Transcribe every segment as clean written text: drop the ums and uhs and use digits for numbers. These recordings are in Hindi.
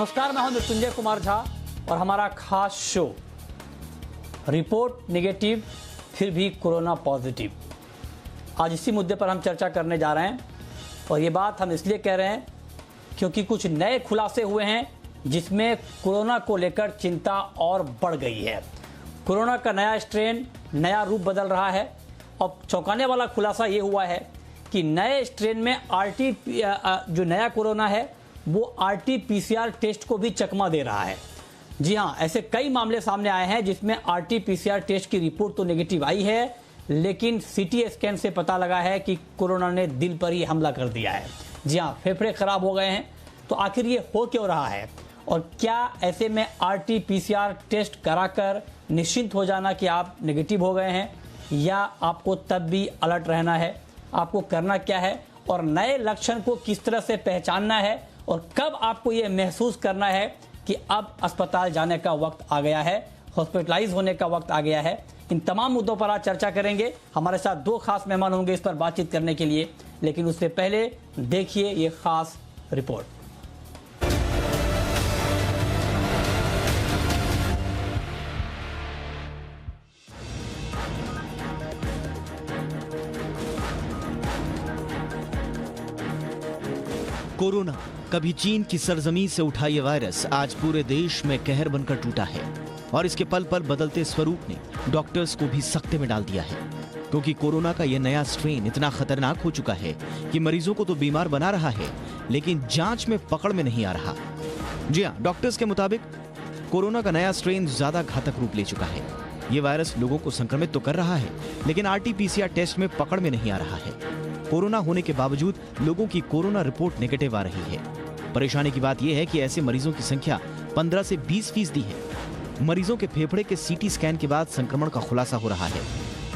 नमस्कार, मैं हूं मृत्युंजय कुमार झा और हमारा खास शो रिपोर्ट नेगेटिव फिर भी कोरोना पॉजिटिव। आज इसी मुद्दे पर हम चर्चा करने जा रहे हैं और ये बात हम इसलिए कह रहे हैं क्योंकि कुछ नए खुलासे हुए हैं जिसमें कोरोना को लेकर चिंता और बढ़ गई है। कोरोना का नया स्ट्रेन नया रूप बदल रहा है और चौंकाने वाला खुलासा ये हुआ है कि नए स्ट्रेन में जो नया कोरोना है वो RT-PCR टेस्ट को भी चकमा दे रहा है। जी हाँ, ऐसे कई मामले सामने आए हैं जिसमें RT-PCR टेस्ट की रिपोर्ट तो नेगेटिव आई है, लेकिन CT स्कैन से पता लगा है कि कोरोना ने दिल पर ही हमला कर दिया है। जी हाँ, फेफड़े खराब हो गए हैं। तो आखिर ये हो क्यों रहा है और क्या ऐसे में RT-PCR टेस्ट कराकर निश्चिंत हो जाना कि आप नेगेटिव हो गए हैं, या आपको तब भी अलर्ट रहना है? आपको करना क्या है और नए लक्षण को किस तरह से पहचानना है और कब आपको ये महसूस करना है कि अब अस्पताल जाने का वक्त आ गया है, हॉस्पिटलाइज होने का वक्त आ गया है? इन तमाम मुद्दों पर आज चर्चा करेंगे। हमारे साथ दो खास मेहमान होंगे इस पर बातचीत करने के लिए, लेकिन उससे पहले देखिए ये खास रिपोर्ट। कोरोना, कभी चीन की सरजमीन से उठा ये वायरस आज पूरे देश में कहर बनकर टूटा है और इसके पल पल बदलते स्वरूप ने डॉक्टर्स को भी सख्ते में डाल दिया है, क्योंकि कोरोना का ये नया स्ट्रेन इतना खतरनाक हो चुका है कि मरीजों को तो बीमार बना रहा है, लेकिन जांच में पकड़ में नहीं आ रहा। जी हाँ, डॉक्टर्स के मुताबिक कोरोना का नया स्ट्रेन ज्यादा घातक रूप ले चुका है। ये वायरस लोगों को संक्रमित तो कर रहा है, लेकिन RT-PCR टेस्ट में पकड़ में नहीं आ रहा है। कोरोना होने के बावजूद लोगों की कोरोना रिपोर्ट नेगेटिव आ रही है। परेशानी की बात यह है कि ऐसे मरीजों की संख्या 15 से 20% है। मरीजों के फेफड़े के CT स्कैन के बाद संक्रमण का खुलासा हो रहा है।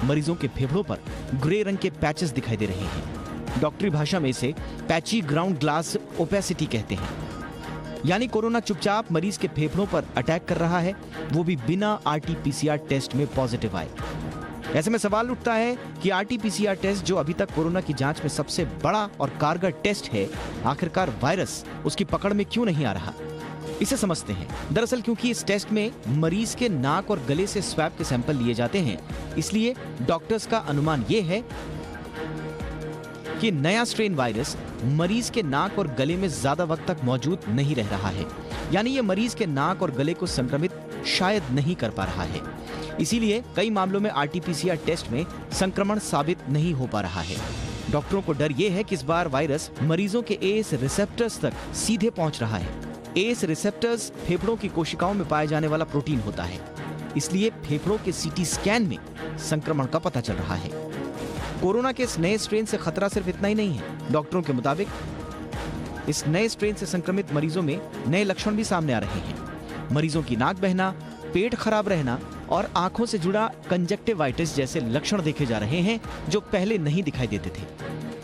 मरीजों के फेफड़ों पर ग्रे रंग के पैचेस दिखाई दे रहे हैं। डॉक्टरी भाषा में इसे पैची ग्राउंड ग्लास ओपेसिटी कहते हैं, यानी कोरोना चुपचाप मरीज के फेफड़ों पर अटैक कर रहा है, वो भी बिना RT-PCR टेस्ट में पॉजिटिव आए। ऐसे में सवाल उठता है कि RT-PCR टेस्ट, जो अभी तक कोरोना की जांच में सबसे बड़ा और कारगर टेस्ट है, आखिरकार वायरस उसकी पकड़ में क्यों नहीं आ रहा? इसे समझते हैं। दरअसल क्योंकि इस टेस्ट में मरीज के नाक और गले से स्वैब के सैंपल लिए जाते हैं, इसलिए डॉक्टर्स का अनुमान यह है कि नया स्ट्रेन वायरस मरीज के नाक और गले में ज्यादा वक्त तक मौजूद नहीं रह रहा है, यानी ये मरीज के नाक और गले को संक्रमित शायद नहीं कर पा रहा है। इसीलिए कई मामलों में RT-PCR टेस्ट में संक्रमण साबित नहीं हो पा रहा है। डॉक्टरों को डर यह है कि इस बार वायरस मरीजों के ACE रिसेप्टर्स तक सीधे पहुंच रहा है। ACE रिसेप्टर्स फेफड़ों की कोशिकाओं में पाया जाने वाला प्रोटीन होता है, इसलिए फेफड़ों के CT स्कैन में संक्रमण का पता चल रहा है। कोरोना के इस नए स्ट्रेन से खतरा सिर्फ इतना ही नहीं है। डॉक्टरों के मुताबिक इस नए स्ट्रेन से संक्रमित मरीजों में नए लक्षण भी सामने आ रहे हैं। मरीजों की नाक बहना, पेट खराब रहना और आंखों से जुड़ा कंजक्टिवाइटिस जैसे लक्षण देखे जा रहे हैं, जो पहले नहीं दिखाई देते थे।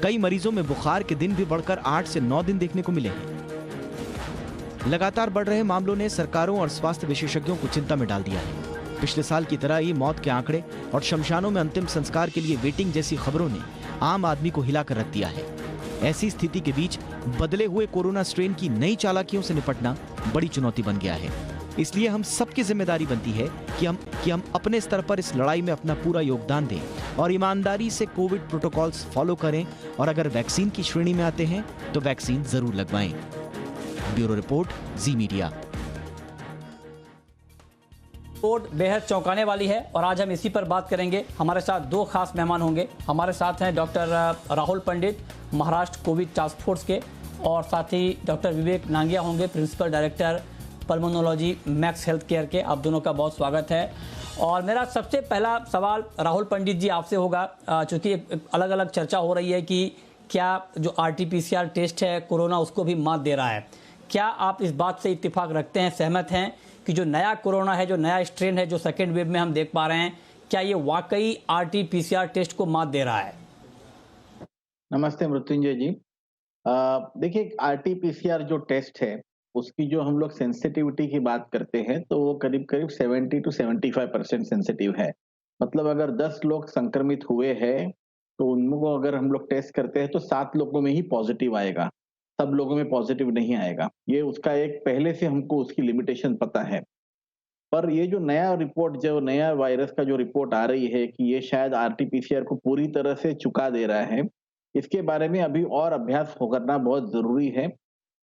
कई मरीजों में बुखार के दिन भी बढ़कर 8 से 9 दिन देखने को मिले हैं। लगातार बढ़ रहे मामलों ने सरकारों और स्वास्थ्य विशेषज्ञों को चिंता में डाल दिया है। पिछले साल की तरह ही मौत के आंकड़े और शमशानों में अंतिम संस्कार के लिए वेटिंग जैसी खबरों ने आम आदमी को हिलाकर रख दिया है। ऐसी स्थिति के बीच बदले हुए कोरोना स्ट्रेन की नई चालाकियों से निपटना बड़ी चुनौती बन गया है। इसलिए हम सबकी जिम्मेदारी बनती है कि हम अपने स्तर पर इस लड़ाई में अपना पूरा योगदान दें और ईमानदारी से कोविड प्रोटोकॉल्स फॉलो करें, और अगर वैक्सीन की श्रेणी में आते हैं तो वैक्सीन जरूर लगवाएं। ब्यूरो रिपोर्ट, जी मीडिया। रिपोर्ट बेहद चौंकाने वाली है और आज हम इसी पर बात करेंगे। हमारे साथ दो खास मेहमान होंगे। हमारे साथ हैं doctor Rahul Pandit, Maharashtra covid task force के, और साथ ही डॉक्टर विवेक नांगिया होंगे, principal director pulmonology Max Health Care के। आप दोनों का बहुत स्वागत है। और मेरा सबसे पहला सवाल राहुल पंडित जी आपसे होगा, चूँकि अलग अलग चर्चा हो रही है कि क्या जो RT-PCR टेस्ट है कोरोना उसको भी मात दे रहा है। क्या आप इस बात से इत्तेफाक रखते हैं, सहमत हैं कि जो नया कोरोना है, जो नया स्ट्रेन है, जो सेकेंड वेव में हम देख पा रहे हैं, क्या ये वाकई RT-PCR टेस्ट को मात दे रहा है? नमस्ते मृत्युंजय जी। देखिए, RT-PCR जो टेस्ट है उसकी जो हम लोग सेंसिटिविटी की बात करते हैं तो वो करीब करीब 70 to 75% सेंसिटिव है। मतलब अगर 10 लोग संक्रमित हुए हैं तो उनको अगर हम लोग टेस्ट करते हैं तो 7 लोगों में ही पॉजिटिव आएगा। सब लोगों में पॉजिटिव नहीं आएगा। ये उसका एक पहले से हमको उसकी लिमिटेशन पता है। पर ये जो नया रिपोर्ट, जो नया वायरस का जो रिपोर्ट आ रही है कि ये शायद आरटी-पीसीआर को पूरी तरह से चुका दे रहा है, इसके बारे में अभी और अभ्यास हो करना बहुत ज़रूरी है।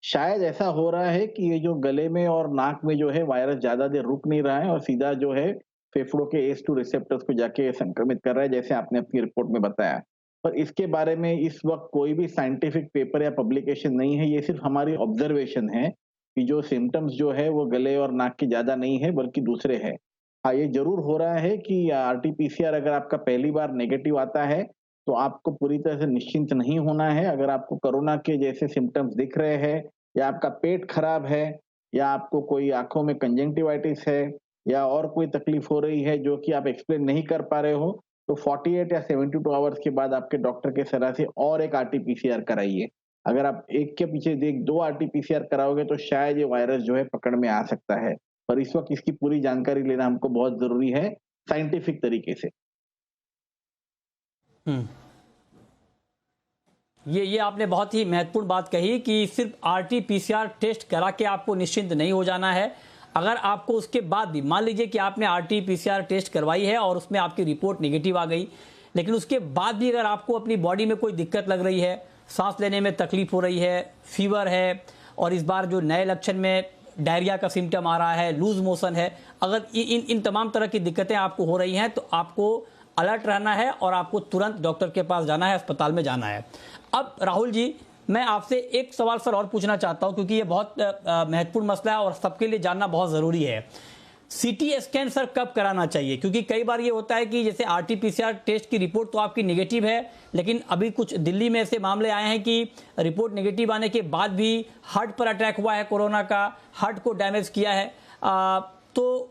शायद ऐसा हो रहा है कि ये जो गले में और नाक में जो है वायरस ज़्यादा देर रुक नहीं रहा है और सीधा जो है फेफड़ों के ACE2 रिसेप्टर्स को जाके संक्रमित कर रहा है, जैसे आपने अपनी रिपोर्ट में बताया। पर इसके बारे में इस वक़्त कोई भी साइंटिफिक पेपर या पब्लिकेशन नहीं है, ये सिर्फ़ हमारी ऑब्जर्वेशन है कि जो सिम्पटम्स जो है वो गले और नाक के ज़्यादा नहीं है बल्कि दूसरे हैं। हाँ, ये ज़रूर हो रहा है कि आरटी-पीसीआर अगर आपका पहली बार नेगेटिव आता है, तो आपको पूरी तरह से निश्चिंत नहीं होना है। अगर आपको कोरोना के जैसे सिम्पटम्स दिख रहे हैं या आपका पेट खराब है या आपको कोई आँखों में कंजंक्टिवाइटिस है या और कोई तकलीफ हो रही है जो कि आप एक्सप्लेन नहीं कर पा रहे हो, तो 48 या 72 आवर्स के बाद आपके डॉक्टर के सलाह से और एक आरटी-पीसीआर कराइए। अगर आप एक के पीछे एक 2 आरटी-पीसीआर कराओगे तो शायद ये वायरस जो है पकड़ में आ सकता है। पर इस वक़्त इसकी पूरी जानकारी लेना हमको बहुत ज़रूरी है साइंटिफिक तरीके से। हम्म। ये आपने बहुत ही महत्वपूर्ण बात कही कि सिर्फ आरटी-पीसीआर टेस्ट करा के आपको निश्चिंत नहीं हो जाना है। अगर आपको उसके बाद भी मान लीजिए कि आपने आरटी-पीसीआर टेस्ट करवाई है और उसमें आपकी रिपोर्ट नेगेटिव आ गई, लेकिन उसके बाद भी अगर आपको अपनी बॉडी में कोई दिक्कत लग रही है, सांस लेने में तकलीफ हो रही है, फीवर है और इस बार जो नए लक्षण में डायरिया का सिम्टम आ रहा है, लूज मोशन है, अगर इन तमाम तरह की दिक्कतें आपको हो रही हैं तो आपको अलर्ट रहना है और आपको तुरंत डॉक्टर के पास जाना है, अस्पताल में जाना है। अब राहुल जी, मैं आपसे एक सवाल सर और पूछना चाहता हूं क्योंकि ये बहुत महत्वपूर्ण मसला है और सबके लिए जानना बहुत ज़रूरी है। सीटी स्कैन सर कब कराना चाहिए? क्योंकि कई बार ये होता है कि जैसे आरटी-पीसीआर टेस्ट की रिपोर्ट तो आपकी नेगेटिव है, लेकिन अभी कुछ दिल्ली में ऐसे मामले आए हैं कि रिपोर्ट नेगेटिव आने के बाद भी हार्ट पर अटैक हुआ है कोरोना का, हार्ट को डैमेज किया है। तो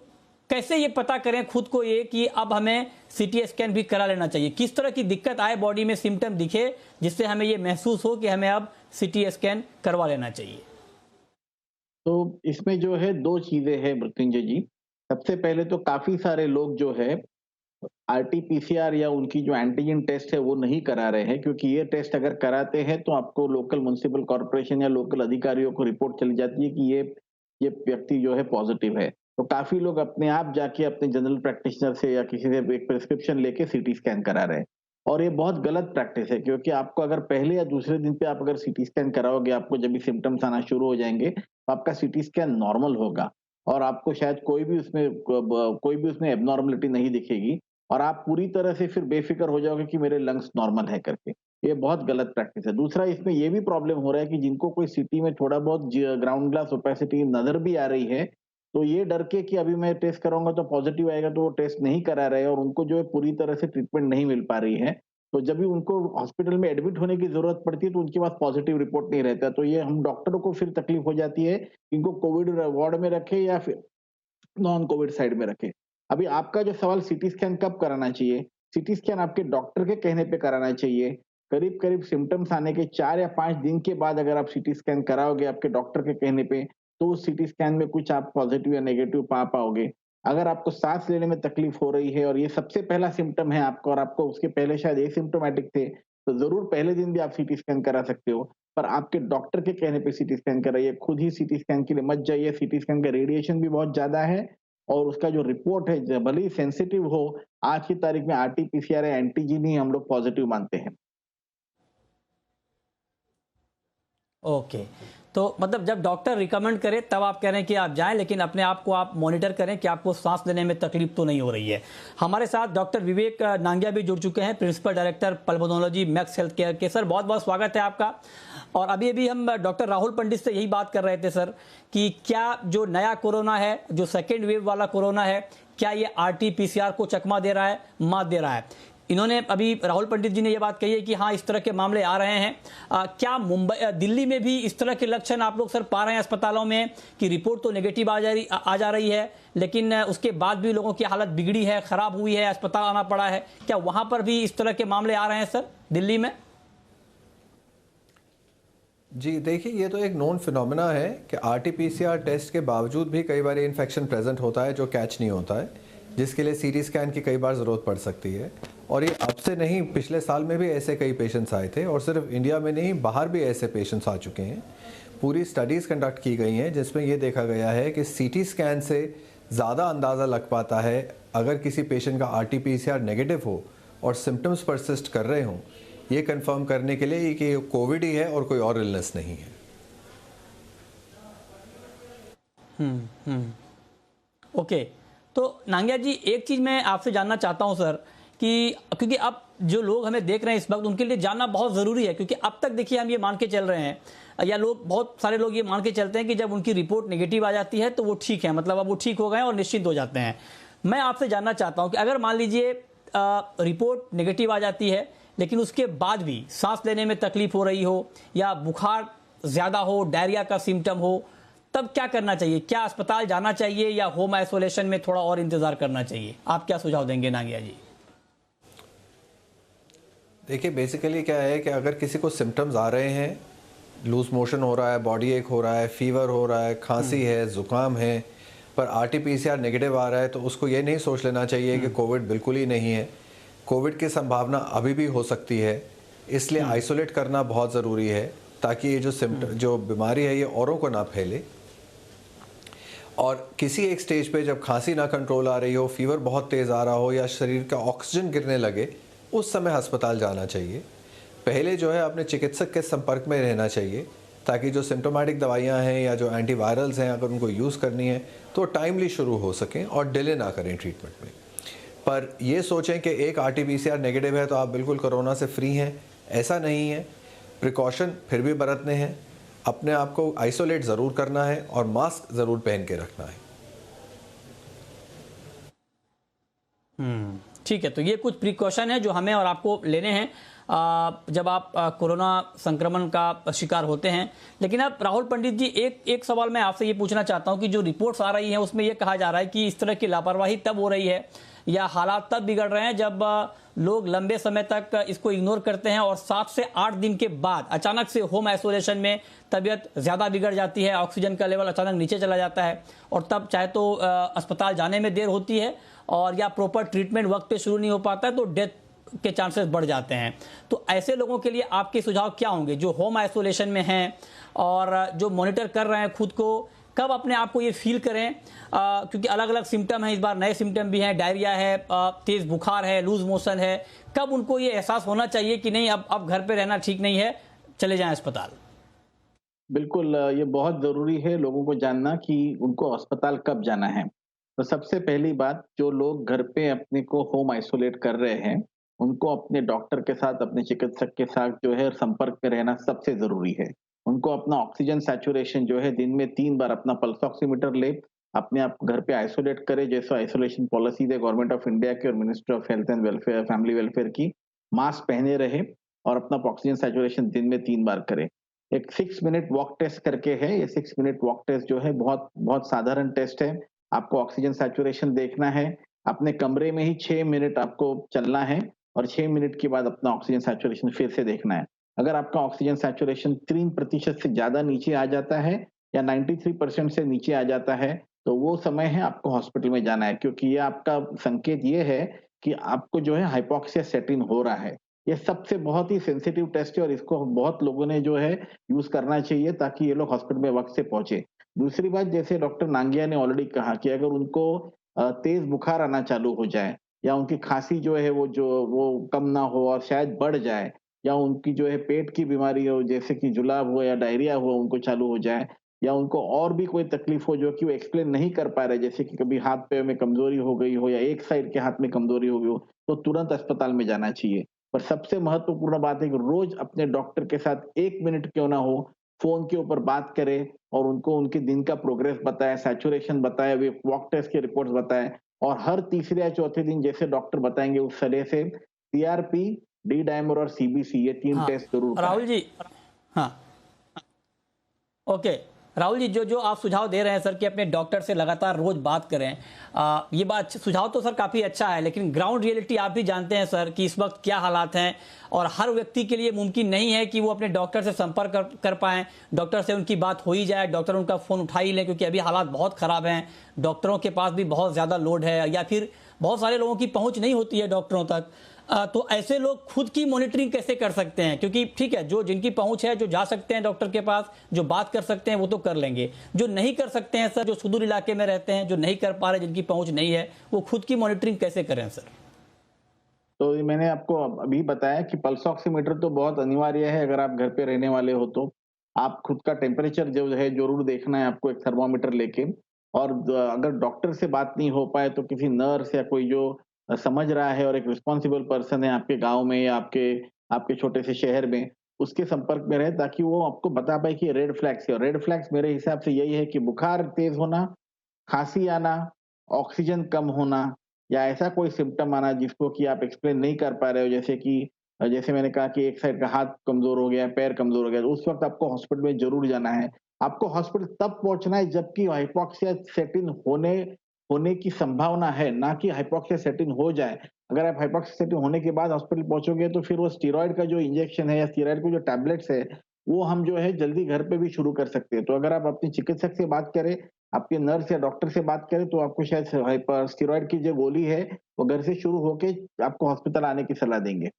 कैसे ये पता करें खुद को ये कि अब हमें सीटी स्कैन भी करा लेना चाहिए? किस तरह की दिक्कत आए, बॉडी में सिम्टम दिखे जिससे हमें ये महसूस हो कि हमें अब सीटी स्कैन करवा लेना चाहिए? तो इसमें जो है 2 चीज़ें हैं मृत्युंजय जी। सबसे पहले तो काफ़ी सारे लोग जो है आरटी-पीसीआर या उनकी जो एंटीजन टेस्ट है वो नहीं करा रहे हैं, क्योंकि ये टेस्ट अगर कराते हैं तो आपको लोकल म्युनिसिपल कॉर्पोरेशन या लोकल अधिकारियों को रिपोर्ट चली जाती है कि ये व्यक्ति जो है पॉजिटिव है। तो काफ़ी लोग अपने आप जाके अपने जनरल प्रैक्टिशनर से या किसी से एक प्रिस्क्रिप्शन लेके सीटी स्कैन करा रहे हैं। और ये बहुत गलत प्रैक्टिस है, क्योंकि आपको अगर पहले या दूसरे दिन पे आप अगर सीटी स्कैन कराओगे, आपको जब भी सिम्पटम्स आना शुरू हो जाएँगे, तो आपका सीटी स्कैन नॉर्मल होगा और आपको शायद कोई भी उसमें एब्नॉर्मलिटी नहीं दिखेगी और आप पूरी तरह से फिर बेफ़िक्र हो जाओगे कि मेरे लंग्स नॉर्मल है करके। ये बहुत गलत प्रैक्टिस है। दूसरा, इसमें ये भी प्रॉब्लम हो रहा है कि जिनको कोई सीटी में थोड़ा बहुत ग्राउंड ग्लास ओपेसिटी नज़र भी आ रही है, तो ये डर के कि अभी मैं टेस्ट कराऊँगा तो पॉज़िटिव आएगा, तो वो टेस्ट नहीं करा रहे हैं और उनको जो है पूरी तरह से ट्रीटमेंट नहीं मिल पा रही है। तो जब भी उनको हॉस्पिटल में एडमिट होने की ज़रूरत पड़ती है तो उनके पास पॉज़िटिव रिपोर्ट नहीं रहता। तो ये हम डॉक्टरों को फिर तकलीफ हो जाती है, इनको कोविड वार्ड में रखें या फिर नॉन कोविड साइड में रखें। अभी आपका जो सवाल सीटी स्कैन कब कराना चाहिए? सीटी स्कैन आपके डॉक्टर के कहने पे कराना चाहिए। करीब-करीब सिम्पटम्स आने के 4 या 5 दिन के बाद अगर आप सीटी स्कैन कराओगे आपके डॉक्टर के कहने पे, तो उस सीटी स्कैन में कुछ आप पॉजिटिव या नेगेटिव पा पाओगे। अगर आपको सांस लेने में तकलीफ हो रही है और ये सबसे पहला सिम्पटम है आपका और आपको उसके पहले शायद एसिम्प्टोमेटिक थे, तो ज़रूर पहले दिन भी आप सीटी स्कैन करा सकते हो। पर आपके डॉक्टर के कहने पे सीटी स्कैन कराइए, खुद ही सीटी स्कैन के लिए मत जाइए। सीटी स्कैन का रेडिएशन भी बहुत ज़्यादा है और उसका जो रिपोर्ट है भले ही सेंसिटिव हो, आज की तारीख में आरटी-पीसीआर या एंटीजन ही हम लोग पॉजिटिव मानते हैं। ओके, तो मतलब जब डॉक्टर रिकमेंड करे तब आप कह रहे हैं कि आप जाएं, लेकिन अपने आप को आप मॉनिटर करें कि आपको सांस लेने में तकलीफ तो नहीं हो रही है। हमारे साथ डॉक्टर विवेक नांगिया भी जुड़ चुके हैं, principal director pulmonology Max Health Care के। सर बहुत बहुत स्वागत है आपका। और अभी हम डॉक्टर राहुल पंडित से यही बात कर रहे थे सर कि क्या जो नया कोरोना है, जो सेकेंड वेव वाला कोरोना है, क्या ये आरटी-पीसीआर को चकमा दे रहा है, मात दे रहा है? इन्होंने अभी राहुल पंडित जी ने ये बात कही है कि हाँ इस तरह के मामले आ रहे हैं। क्या दिल्ली में भी इस तरह के लक्षण आप लोग सर पा रहे हैं अस्पतालों में कि रिपोर्ट तो नेगेटिव आ जा रही है, लेकिन उसके बाद भी लोगों की हालत बिगड़ी है, खराब हुई है, अस्पताल आना पड़ा है? क्या वहां पर भी इस तरह के मामले आ रहे हैं सर दिल्ली में? जी देखिए, ये तो एक नोन फिनोमेना है कि आरटी-पीसीआर टेस्ट के बावजूद भी कई बार इन्फेक्शन प्रेजेंट होता है जो कैच नहीं होता है। जिसके लिए सीटी स्कैन की कई बार ज़रूरत पड़ सकती है। और ये अब से नहीं, पिछले साल में भी ऐसे कई पेशेंट्स आए थे, और सिर्फ इंडिया में नहीं, बाहर भी ऐसे पेशेंट्स आ चुके हैं। पूरी स्टडीज़ कंडक्ट की गई हैं जिसमें ये देखा गया है कि सीटी स्कैन से ज़्यादा अंदाज़ा लग पाता है अगर किसी पेशेंट का RT-PCR नेगेटिव हो और सिम्टम्स परसिस्ट कर रहे हों, ये कंफर्म करने के लिए कि कोविड ही है और कोई और इलनेस नहीं है। ओके, तो नांगिया जी, एक चीज़ मैं आपसे जानना चाहता हूं सर, कि क्योंकि अब जो लोग हमें देख रहे हैं इस वक्त, उनके लिए जानना बहुत ज़रूरी है, क्योंकि अब तक देखिए हम ये मान के चल रहे हैं, या लोग, बहुत सारे लोग ये मान के चलते हैं कि जब उनकी रिपोर्ट नेगेटिव आ जाती है तो वो ठीक है, मतलब अब वो ठीक हो गए और निश्चिंत हो जाते हैं। मैं आपसे जानना चाहता हूं कि अगर मान लीजिए रिपोर्ट नेगेटिव आ जाती है, लेकिन उसके बाद भी सांस लेने में तकलीफ हो रही हो, या बुखार ज़्यादा हो, डायरिया का सिम्टम हो, तब क्या करना चाहिए? क्या अस्पताल जाना चाहिए या होम आइसोलेशन में थोड़ा और इंतजार करना चाहिए? आप क्या सुझाव देंगे नांगिया जी? देखिए, बेसिकली क्या है कि अगर किसी को सिम्टम्स आ रहे हैं, लूज मोशन हो रहा है, बॉडी एक हो रहा है, फीवर हो रहा है, खांसी है, ज़ुकाम है, पर RT-PCR नेगेटिव आ रहा है, तो उसको ये नहीं सोच लेना चाहिए कि कोविड बिल्कुल ही नहीं है। कोविड की संभावना अभी भी हो सकती है, इसलिए आइसोलेट करना बहुत ज़रूरी है, ताकि ये जो बीमारी है ये औरों को ना फैले। और किसी एक स्टेज पे जब खांसी ना कंट्रोल आ रही हो, फीवर बहुत तेज़ आ रहा हो, या शरीर का ऑक्सीजन गिरने लगे, उस समय अस्पताल जाना चाहिए। पहले जो है अपने चिकित्सक के संपर्क में रहना चाहिए, ताकि जो सिम्टोमेटिक दवाइयाँ हैं या जो एंटीवायरल्स हैं, अगर उनको यूज़ करनी है तो टाइमली शुरू हो सकें और डिले ना करें ट्रीटमेंट में। पर ये सोचें कि एक RT-PCR नेगेटिव है तो आप बिल्कुल कोरोना से फ्री हैं, ऐसा नहीं है। प्रिकॉशन फिर भी बरतने हैं, अपने आप को आइसोलेट ज़रूर करना है और मास्क ज़रूर पहन के रखना है। ठीक है, तो ये कुछ प्रिकॉशन है जो हमें और आपको लेने हैं जब आप कोरोना संक्रमण का शिकार होते हैं। लेकिन अब राहुल पंडित जी, एक सवाल मैं आपसे ये पूछना चाहता हूं कि जो रिपोर्ट्स आ रही हैं उसमें ये कहा जा रहा है कि इस तरह की लापरवाही तब हो रही है या हालात तब बिगड़ रहे हैं जब लोग लंबे समय तक इसको इग्नोर करते हैं और 7 से 8 दिन के बाद अचानक से होम आइसोलेशन में तबीयत ज़्यादा बिगड़ जाती है, ऑक्सीजन का लेवल अचानक नीचे चला जाता है, और तब चाहे तो अस्पताल जाने में देर होती है और या प्रॉपर ट्रीटमेंट वक्त पे शुरू नहीं हो पाता है, तो डेथ के चांसेस बढ़ जाते हैं। तो ऐसे लोगों के लिए आपके सुझाव क्या होंगे जो होम आइसोलेशन में हैं और जो मॉनिटर कर रहे हैं खुद को? कब अपने आप को ये फील करें, क्योंकि अलग अलग सिम्टम हैं, इस बार नए सिम्टम भी हैं, डायरिया है, तेज बुखार है, लूज मोशन है, कब उनको ये एहसास होना चाहिए कि नहीं, अब घर पे रहना ठीक नहीं है, चले जाएं अस्पताल? बिल्कुल, ये बहुत ज़रूरी है लोगों को जानना कि उनको अस्पताल कब जाना है। तो सबसे पहली बात, जो लोग घर पे अपने को होम आइसोलेट कर रहे हैं, उनको अपने डॉक्टर के साथ, अपने चिकित्सक के साथ जो है संपर्क में रहना सबसे ज़रूरी है। उनको अपना ऑक्सीजन सैचुरेशन जो है दिन में 3 बार अपना पल्स ऑक्सीमीटर ले, अपने आप को घर पे आइसोलेट करे, जैसे आइसोलेशन पॉलिसीज़ है गवर्नमेंट ऑफ इंडिया की और ministry of health and welfare, family welfare की। मास्क पहने रहे और अपना ऑक्सीजन सैचुरेशन दिन में 3 बार करे। एक 6 मिनट वॉक टेस्ट करके है, ये 6 मिनट वॉक टेस्ट जो है बहुत बहुत साधारण टेस्ट है। आपको ऑक्सीजन सैचुरेशन देखना है, अपने कमरे में ही 6 मिनट आपको चलना है और 6 मिनट के बाद अपना ऑक्सीजन सैचुरेशन फिर से देखना है। अगर आपका ऑक्सीजन सैचुरेशन 3% से ज़्यादा नीचे आ जाता है या 93% से नीचे आ जाता है, तो वो समय है आपको हॉस्पिटल में जाना है, क्योंकि ये आपका संकेत ये है कि आपको जो है हाइपोक्सिया सेट इन हो रहा है। ये सबसे बहुत ही सेंसिटिव टेस्ट है और इसको बहुत लोगों ने जो है यूज़ करना चाहिए ताकि ये लोग हॉस्पिटल में वक़्त से पहुँचे। दूसरी बात, जैसे डॉक्टर नांगिया ने ऑलरेडी कहा कि अगर उनको तेज़ बुखार आना चालू हो जाए या उनकी खाँसी जो है वो कम ना हो और शायद बढ़ जाए, या उनकी जो है पेट की बीमारी हो जैसे कि जुलाब हो या डायरिया हो उनको चालू हो जाए, या उनको और भी कोई तकलीफ हो जो कि वो एक्सप्लेन नहीं कर पा रहे, जैसे कि कभी हाथ-पैर में कमज़ोरी हो गई हो या एक साइड के हाथ में कमज़ोरी हो गई हो, तो तुरंत अस्पताल में जाना चाहिए। पर सबसे महत्वपूर्ण बात है कि रोज़ अपने डॉक्टर के साथ 1 मिनट क्यों ना हो, फ़ोन के ऊपर बात करें और उनको उनके दिन का प्रोग्रेस बताएँ, सैचुरेशन बताएँ, वे वॉक टेस्ट के रिपोर्ट्स बताएँ, और हर तीसरे या चौथे दिन जैसे डॉक्टर बताएँगे उस तरह से सीआरपी, डी डाइमर और सीबीसी, ये 3 हाँ टेस्ट ज़रूर राहुल कराएँ। जी, हाँ, ओके, राहुल जी, जो जो आप सुझाव दे रहे हैं सर कि अपने डॉक्टर से लगातार रोज बात करें, ये बात सुझाव तो सर काफ़ी अच्छा है, लेकिन ग्राउंड रियलिटी आप भी जानते हैं सर कि इस वक्त क्या हालात हैं, और हर व्यक्ति के लिए मुमकिन नहीं है कि वो अपने डॉक्टर से संपर्क कर पाएं, डॉक्टर से उनकी बात हो ही जाए, डॉक्टर उनका फ़ोन उठा ही लें, क्योंकि अभी हालात बहुत ख़राब हैं, डॉक्टरों के पास भी बहुत ज़्यादा लोड है, या फिर बहुत सारे लोगों की पहुँच नहीं होती है डॉक्टरों तक। तो ऐसे लोग खुद की मॉनिटरिंग कैसे कर सकते हैं? क्योंकि ठीक है, जो जिनकी पहुंच है, जो जा सकते हैं डॉक्टर के पास, जो बात कर सकते हैं, वो तो कर लेंगे। जो नहीं कर सकते हैं सर, जो सुदूर इलाके में रहते हैं, जो नहीं कर पा रहे, जिनकी पहुंच नहीं है, वो खुद की मॉनिटरिंग कैसे करें सर? तो मैंने आपको अभी बताया कि पल्स ऑक्सीमीटर तो बहुत अनिवार्य है। अगर आप घर पे रहने वाले हो तो आप खुद का टेम्परेचर जो है जरूर देखना है आपको, एक थर्मामीटर लेके। और अगर डॉक्टर से बात नहीं हो पाए तो किसी नर्स या कोई जो समझ रहा है और एक रिस्पॉन्सिबल पर्सन है आपके गांव में या आपके आपके छोटे से शहर में, उसके संपर्क में रहे, ताकि वो आपको बता पाए कि रेड फ्लैग्स है। और रेड फ्लैग्स मेरे हिसाब से यही है कि बुखार तेज होना, खांसी आना, ऑक्सीजन कम होना, या ऐसा कोई सिम्पटम आना जिसको कि आप एक्सप्लेन नहीं कर पा रहे हो, जैसे कि जैसे मैंने कहा कि एक साइड का हाथ कमजोर हो गया, पैर कमजोर हो गया, तो उस वक्त आपको हॉस्पिटल में जरूर जाना है। आपको हॉस्पिटल तब पहुंचना है जबकि हाइपोक्सिया सेट इन होने की संभावना है, ना कि हाइपोक्सिया सेट इन हो जाए। अगर आप हाइपोक्सिया सेट इन होने के बाद हॉस्पिटल पहुंचोगे तो फिर वो स्टीरॉयड का जो इंजेक्शन है या स्टीरॉयड के जो टैबलेट्स है, वो हम जो है जल्दी घर पे भी शुरू कर सकते हैं। तो अगर आप अपने चिकित्सक से बात करें, आपके नर्स या डॉक्टर से बात करें, तो आपको शायद स्टीरॉयड की जो गोली है वो घर से शुरू होके आपको हॉस्पिटल आने की सलाह देंगे।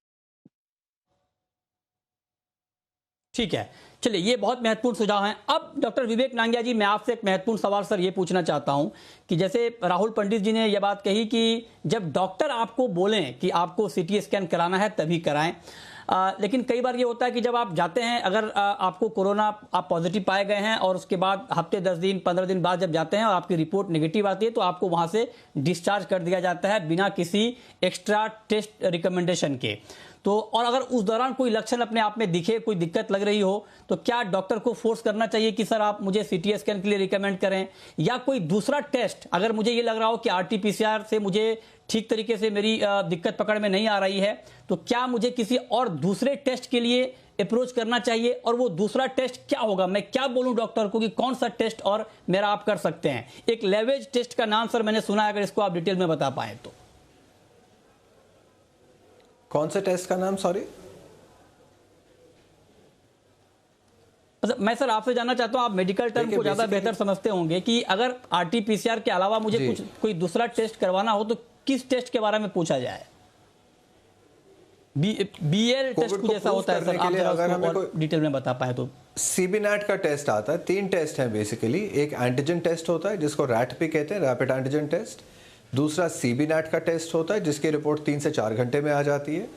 ठीक है, चलिए, ये बहुत महत्वपूर्ण सुझाव हैं। अब डॉक्टर विवेक नांगिया जी, मैं आपसे एक महत्वपूर्ण सवाल सर ये पूछना चाहता हूं कि जैसे राहुल पंडित जी ने यह बात कही कि जब डॉक्टर आपको बोलें कि आपको सीटी स्कैन कराना है तभी कराएं, लेकिन कई बार ये होता है कि जब आप जाते हैं, अगर आपको कोरोना आप पॉजिटिव पाए गए हैं और उसके बाद हफ्ते 10 दिन 15 दिन बाद जब जाते हैं और आपकी रिपोर्ट नेगेटिव आती है, तो आपको वहां से डिस्चार्ज कर दिया जाता है बिना किसी एक्स्ट्रा टेस्ट रिकमेंडेशन के। तो और अगर उस दौरान कोई लक्षण अपने आप में दिखे, कोई दिक्कत लग रही हो, तो क्या डॉक्टर को फोर्स करना चाहिए कि सर आप मुझे सीटी स्कैन के लिए रिकमेंड करें, या कोई दूसरा टेस्ट, अगर मुझे ये लग रहा हो कि आरटीपीसीआर से मुझे ठीक तरीके से मेरी दिक्कत पकड़ में नहीं आ रही है, तो क्या मुझे किसी और दूसरे टेस्ट के लिए अप्रोच करना चाहिए? और वो दूसरा टेस्ट क्या होगा? मैं क्या बोलूं डॉक्टर को कि कौन सा टेस्ट और मेरा आप कर सकते हैं? एक लेवेज टेस्ट का नाम सर मैंने सुना है, अगर इसको आप डिटेल में बता पाए तो। कौन से टेस्ट का नाम, सॉरी? मैं सर आपसे जानना चाहता हूं, आप मेडिकल टर्म को ज्यादा बेहतर समझते होंगे, कि अगर आरटीपीसीआर के अलावा मुझे कोई दूसरा टेस्ट करवाना हो तो किस टेस्ट के बारे में पूछा जाए? बीएल टेस्ट कुछ ऐसा होता है सर, आप अगर हमें डिटेल में बता पाए तो। सीबीनेट का टेस्ट आता है, 3 टेस्ट हैं बेसिकली। एक एंटीजन टेस्ट होता है जिसको रैट भी कहते हैं, रैपिड एंटीजन टेस्ट। दूसरा सीबीनेट का टेस्ट होता है जिसकी रिपोर्ट 3 से 4 घंटे में आ जाती है।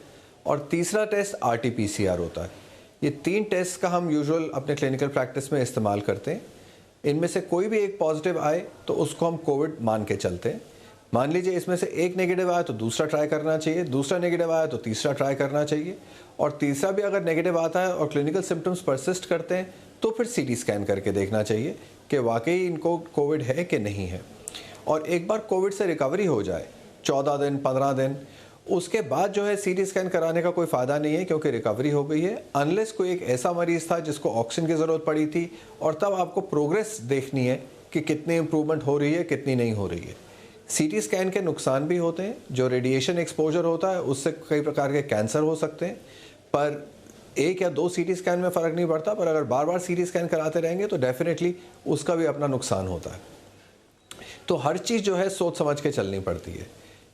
और तीसरा टेस्ट आरटीपीसीआर होता है। ये 3 टेस्ट का हम यूजुअल अपने क्लिनिकल प्रैक्टिस में इस्तेमाल करते हैं। इनमें से कोई भी एक पॉजिटिव आए तो उसको हम कोविड मान के चलते हैं। मान लीजिए इसमें से एक नेगेटिव आया तो दूसरा ट्राई करना चाहिए, दूसरा नेगेटिव आया तो तीसरा ट्राई करना चाहिए, और तीसरा भी अगर नेगेटिव आता है और क्लिनिकल सिम्टम्स परसिस्ट करते हैं तो फिर सीटी स्कैन करके देखना चाहिए कि वाकई इनको कोविड है कि नहीं है। और एक बार कोविड से रिकवरी हो जाए 14 दिन 15 दिन, उसके बाद जो है सीटी स्कैन कराने का कोई फ़ायदा नहीं है, क्योंकि रिकवरी हो गई है। अनलेस कोई एक ऐसा मरीज़ था जिसको ऑक्सीजन की ज़रूरत पड़ी थी, और तब आपको प्रोग्रेस देखनी है कि कितनी इंप्रूवमेंट हो रही है, कितनी नहीं हो रही है। सीटी स्कैन के नुकसान भी होते हैं, जो रेडिएशन एक्सपोजर होता है उससे कई प्रकार के कैंसर हो सकते हैं, पर 1 या 2 सीटी स्कैन में फ़र्क नहीं पड़ता। पर अगर बार बार सीटी स्कैन कराते रहेंगे तो डेफिनेटली उसका भी अपना नुकसान होता है। तो हर चीज़ जो है सोच समझ के चलनी पड़ती है।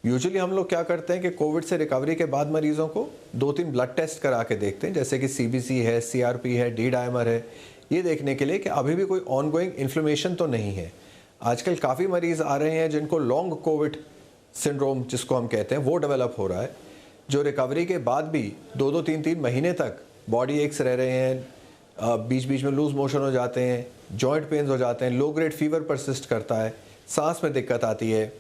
यूजुअली हम लोग क्या करते हैं कि कोविड से रिकवरी के बाद मरीजों को 2-3 ब्लड टेस्ट करा के देखते हैं, जैसे कि सीबीसी है, सीआरपी है, डी डायमर है, ये देखने के लिए कि अभी भी कोई ऑनगोइंग इन्फ्लेमेशन तो नहीं है। आजकल काफ़ी मरीज़ आ रहे हैं जिनको लॉन्ग कोविड सिंड्रोम जिसको हम कहते हैं वो डेवलप हो रहा है, जो रिकवरी के बाद भी 2-2, 3-3 महीने तक बॉडी एक्स रह रहे हैं, बीच बीच में लूज मोशन हो जाते हैं, जॉइंट पेन्स हो जाते हैं, लो ग्रेड फीवर परसिस्ट करता है, सांस में दिक्कत आती है,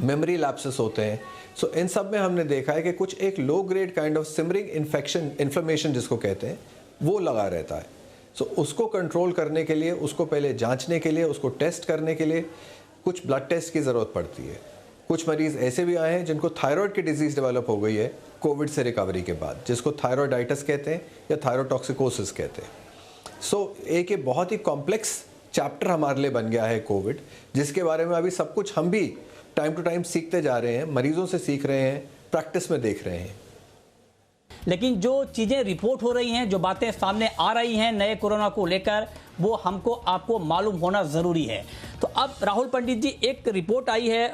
मेमोरी लैप्सेस होते हैं। सो इन सब में हमने देखा है कि कुछ एक low grade kind of simmering infection, inflammation जिसको कहते हैं, वो लगा रहता है। सो उसको कंट्रोल करने के लिए, उसको पहले जांचने के लिए, उसको टेस्ट करने के लिए कुछ ब्लड टेस्ट की ज़रूरत पड़ती है। कुछ मरीज़ ऐसे भी आए हैं जिनको थायराइड की डिजीज़ डेवलप हो गई है कोविड से रिकवरी के बाद, जिसको थायराइडाइटिस कहते हैं या थायरोटॉक्सिकोसिस कहते हैं। एक ये बहुत ही कॉम्प्लेक्स चैप्टर हमारे लिए बन गया है कोविड, जिसके बारे में अभी सब कुछ हम भी टाइम टू टाइम सीखते जा रहे हैं, मरीजों से सीख रहे हैं, प्रैक्टिस में देख रहे हैं। लेकिन जो चीजें रिपोर्ट हो रही हैं, जो बातें सामने आ रही हैं नए कोरोना को लेकर, वो हमको आपको मालूम होना जरूरी है। तो अब राहुल पंडित जी, एक रिपोर्ट आई है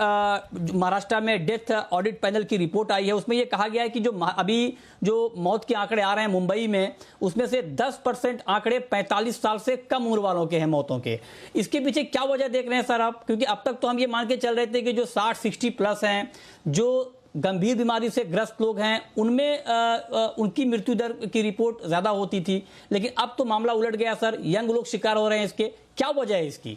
महाराष्ट्र में, डेथ ऑडिट पैनल की रिपोर्ट आई है। उसमें ये कहा गया है कि जो अभी जो मौत के आंकड़े आ रहे हैं मुंबई में, उसमें से 10% आंकड़े 45 साल से कम उम्र वालों के हैं मौतों के। इसके पीछे क्या वजह देख रहे हैं सर आप? क्योंकि अब तक तो हम ये मान के चल रहे थे कि जो 60-60 प्लस हैं, जो गंभीर बीमारी से ग्रस्त लोग हैं, उनमें उनकी मृत्यु दर की रिपोर्ट ज्यादा होती थी, लेकिन अब तो मामला उलट गया सर, यंग लोग शिकार हो रहे हैं इसके। क्या वजह है इसकी?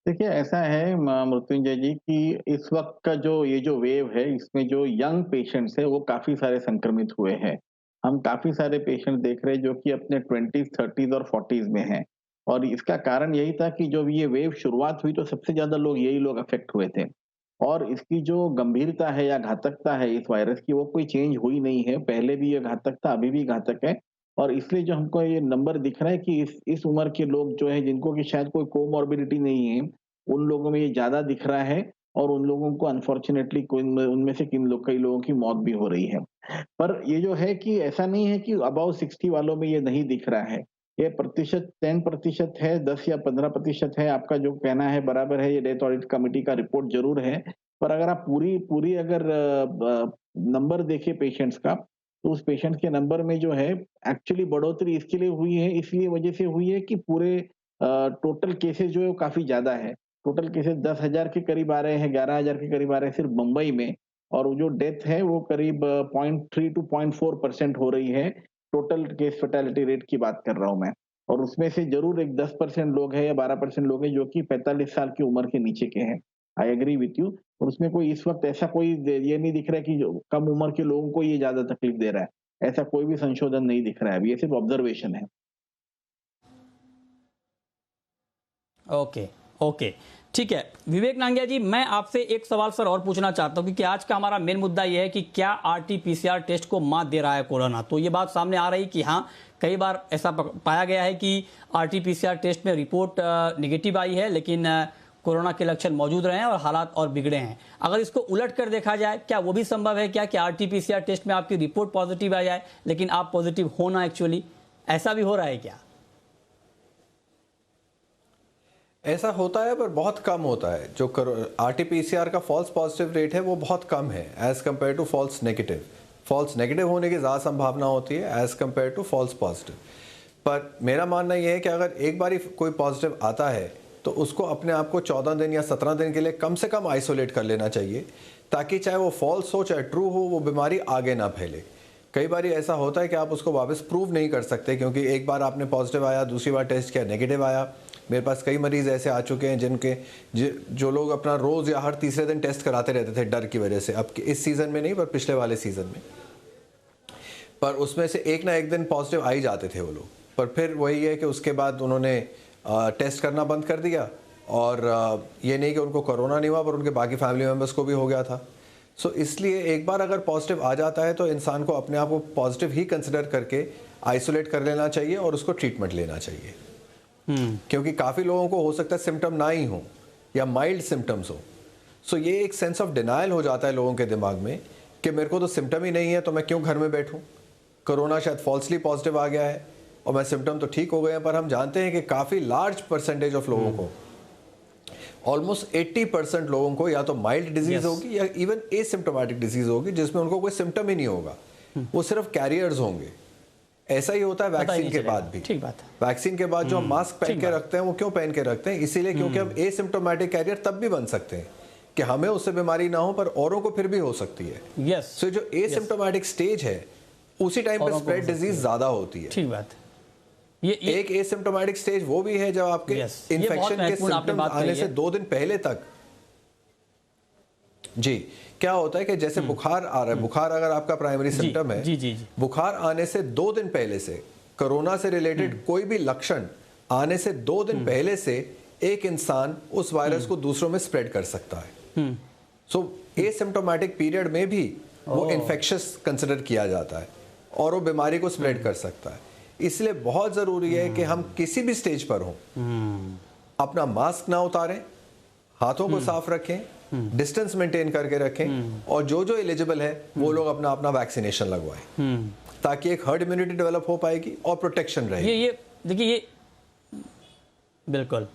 देखिए, ऐसा है मृत्युंजय जी कि इस वक्त का ये जो वेव है, इसमें जो यंग पेशेंट्स है वो काफी सारे संक्रमित हुए हैं। हम काफी सारे पेशेंट देख रहे हैं जो कि अपने 20s, 30s और 40s में हैं। और इसका कारण यही था कि जब ये वेव शुरुआत हुई तो सबसे ज्यादा यही लोग अफेक्ट हुए थे। और इसकी जो गंभीरता है या घातकता है इस वायरस की, वो कोई चेंज हुई नहीं है। पहले भी ये घातक था, अभी भी घातक है। और इसलिए जो हमको ये नंबर दिख रहा है कि इस उम्र के लोग जो है, जिनको कि शायद कोई कोमॉर्बिडिटी नहीं है, उन लोगों में ये ज्यादा दिख रहा है। और उन लोगों को अनफॉर्चुनेटली उनमें से कई लोगों की मौत भी हो रही है। पर ये जो है कि ऐसा नहीं है कि अबाउ 60 वालों में ये नहीं दिख रहा है। ये प्रतिशत 10% है, 10 या 15% है। आपका जो कहना है बराबर है, ये डेथ ऑडिट कमेटी का रिपोर्ट जरूर है। पर अगर आप पूरी अगर नंबर देखें पेशेंट्स का, तो उस पेशेंट के नंबर में जो है एक्चुअली बढ़ोतरी इसके लिए हुई है, इसलिए वजह से हुई है कि पूरे टोटल केसेस जो है वो काफी ज्यादा है। टोटल केसेस 10,000 के करीब आ रहे हैं, 11,000 के करीब आ रहे हैं सिर्फ मुंबई में। और वो जो डेथ है वो करीब 0.3 to 0.4% हो रही है। टोटल केस फैटेलिटी रेट की बात कर रहा हूं मैं। और उसमें से जरूर एक 10% लोग हैं या 12% लोग हैं जो कि 45 साल की उम्र के नीचे के हैं। I agree with you. और उसमें कोई इस वक्त ऐसा कोई ये नहीं दिख रहा है कि जो कम उम्र के लोगों को ये ज्यादा तकलीफ दे रहा है। ऐसा कोई भी संशोधन नहीं दिख रहा है अभी, ये सिर्फ ऑब्जर्वेशन है। ओके, ठीक है। विवेक नांगिया जी, मैं आपसे एक सवाल सर और पूछना चाहता हूं, क्योंकि आज का हमारा मेन मुद्दा यह है कि क्या RT-PCR टेस्ट को मात दे रहा है कोरोना। तो ये बात सामने आ रही कि हाँ, कई बार ऐसा पाया गया है कि RT-PCR टेस्ट में रिपोर्ट निगेटिव आई है, लेकिन कोरोना के लक्षण मौजूद रहे हैं और हालात और बिगड़े हैं। अगर इसको उलट कर देखा जाए, क्या वो भी संभव है क्या कि RT-PCR टेस्ट में आपकी रिपोर्ट पॉजिटिव आ जाए, लेकिन आप पॉजिटिव होना एक्चुअली, ऐसा भी हो रहा है क्या? ऐसा होता है पर बहुत कम होता है। जो RT-PCR का फॉल्स पॉजिटिव रेट है वो बहुत कम है as compare to false negative. False negative होने की ज़्यादा संभावना होती है as compare to false positive. पर मेरा मानना यह है कि अगर एक बार कोई पॉजिटिव आता है तो उसको अपने आप को 14 दिन या 17 दिन के लिए कम से कम आइसोलेट कर लेना चाहिए, ताकि चाहे वो फॉल्स हो चाहे ट्रू हो, वो बीमारी आगे ना फैले। कई बार ऐसा होता है कि आप उसको वापस प्रूव नहीं कर सकते, क्योंकि एक बार आपने पॉजिटिव आया, दूसरी बार टेस्ट किया नेगेटिव आया। मेरे पास कई मरीज ऐसे आ चुके हैं जिनके जो लोग अपना रोज़ या हर तीसरे दिन टेस्ट कराते रहते थे डर की वजह से। अब इस सीज़न में नहीं, पर पिछले वाले सीज़न में, पर उसमें से एक ना एक दिन पॉजिटिव आ ही जाते थे वो लोग। पर फिर वही है कि उसके बाद उन्होंने टेस्ट करना बंद कर दिया, और ये नहीं कि उनको कोरोना नहीं हुआ पर उनके बाकी फैमिली मेम्बर्स को भी हो गया था। सो इसलिए एक बार अगर पॉजिटिव आ जाता है तो इंसान को अपने आप को पॉजिटिव ही कंसिडर करके आइसोलेट कर लेना चाहिए और उसको ट्रीटमेंट लेना चाहिए। क्योंकि काफ़ी लोगों को हो सकता है सिम्टम ना ही हो या माइल्ड सिम्टम्स हो। सो ये एक सेंस ऑफ डिनायल हो जाता है लोगों के दिमाग में कि मेरे को तो सिम्टम ही नहीं है तो मैं क्यों घर में बैठूं, कोरोना शायद फॉल्सली पॉजिटिव आ गया है और मैं सिम्टम तो ठीक हो गए हैं। पर हम जानते हैं कि काफ़ी लार्ज परसेंटेज ऑफ लोगों को, ऑलमोस्ट 80% लोगों को या तो माइल्ड डिजीज होगी या इवन एसिम्प्टोमेटिक डिजीज होगी जिसमें उनको कोई सिम्टम ही नहीं होगा, वो सिर्फ कैरियर्स होंगे। ऐसा ही होता है वैक्सीन के बाद भी। ठीक बात है। वैक्सीन के बाद जो हम मास्क पहन के रखते हैं वो क्यों पहन के रखते हैं? इसीलिए क्योंकि हम एसिम्प्टोमेटिक कैरियर तब भी बन सकते हैं कि हमें उससे बीमारी ना हो पर औरों को फिर भी हो सकती है। सो जो एसिम्प्टोमेटिक स्टेज है उसी टाइम पे स्प्रेड डिजीज ज्यादा होती है। ठीक बात है। ये एक एसिम्प्टोमेटिक स्टेज वो भी है जब आपके इन्फेक्शन के सिम्टम्स आने से 2 दिन पहले तक जी क्या होता है कि जैसे बुखार आ रहा है, बुखार अगर आपका प्राइमरी सिम्टम है, जी। बुखार आने से 2 दिन पहले से कोरोना से रिलेटेड कोई भी लक्षण आने से 2 दिन पहले से एक इंसान उस वायरस को दूसरों में स्प्रेड कर सकता है। सो एसिम्प्टोमेटिक पीरियड में भी वो इन्फेक्शियस कंसिडर किया जाता है और वो बीमारी को स्प्रेड कर सकता है। इसलिए बहुत जरूरी है कि हम किसी भी स्टेज पर हों अपना मास्क ना उतारें, हाथों को साफ रखें, डिस्टेंस मेंटेन करके रखें और जो जो एलिजिबल है वो लोग अपना अपना वैक्सीनेशन लगवाएं ताकि एक हर्ड इम्यूनिटी डेवलप हो पाएगी और प्रोटेक्शन रहेगी। ये देखिए, ये बिल्कुल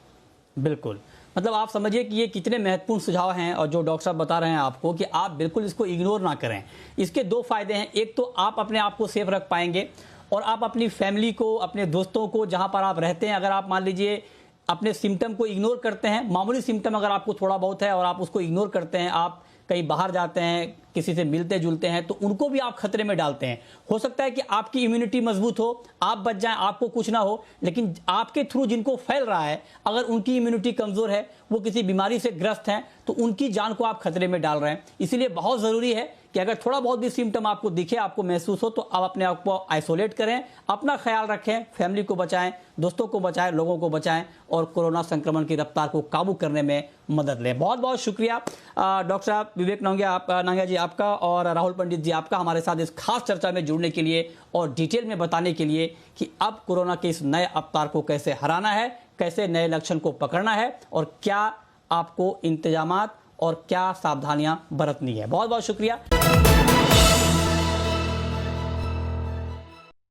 बिल्कुल, मतलब आप समझिए कि ये कितने महत्वपूर्ण सुझाव हैं और जो डॉक्टर साहब बता रहे हैं आपको कि आप बिल्कुल इसको इग्नोर ना करें। इसके दो फायदे हैं, एक तो आप अपने आप को सेफ रख पाएंगे और आप अपनी फैमिली को, अपने दोस्तों को, जहां पर आप रहते हैं, अगर आप मान लीजिए अपने सिम्टम को इग्नोर करते हैं, मामूली सिम्टम अगर आपको थोड़ा बहुत है और आप उसको इग्नोर करते हैं, आप कहीं बाहर जाते हैं, किसी से मिलते जुलते हैं, तो उनको भी आप खतरे में डालते हैं। हो सकता है कि आपकी इम्यूनिटी मजबूत हो, आप बच जाएं, आपको कुछ ना हो, लेकिन आपके थ्रू जिनको फैल रहा है, अगर उनकी इम्यूनिटी कमजोर है, वो किसी बीमारी से ग्रस्त हैं, तो उनकी जान को आप खतरे में डाल रहे हैं। इसीलिए बहुत जरूरी है कि अगर थोड़ा बहुत भी सिम्टम आपको दिखे, आपको महसूस हो, तो आप अपने आप को आइसोलेट करें, अपना ख्याल रखें, फैमिली को बचाएं, दोस्तों को बचाएं, लोगों को बचाएं और कोरोना संक्रमण की रफ्तार को काबू करने में मदद लें। बहुत बहुत शुक्रिया डॉक्टर साहब विवेक नांगिया जी आपका और राहुल पंडित जी आपका हमारे साथ इस खास चर्चा में जुड़ने के लिए और डिटेल में बताने के लिए कि अब कोरोना के इस नए अवतार को कैसे हराना है, कैसे नए लक्षण को पकड़ना है और क्या आपको इंतजामात और क्या सावधानियां बरतनी है। बहुत बहुत शुक्रिया।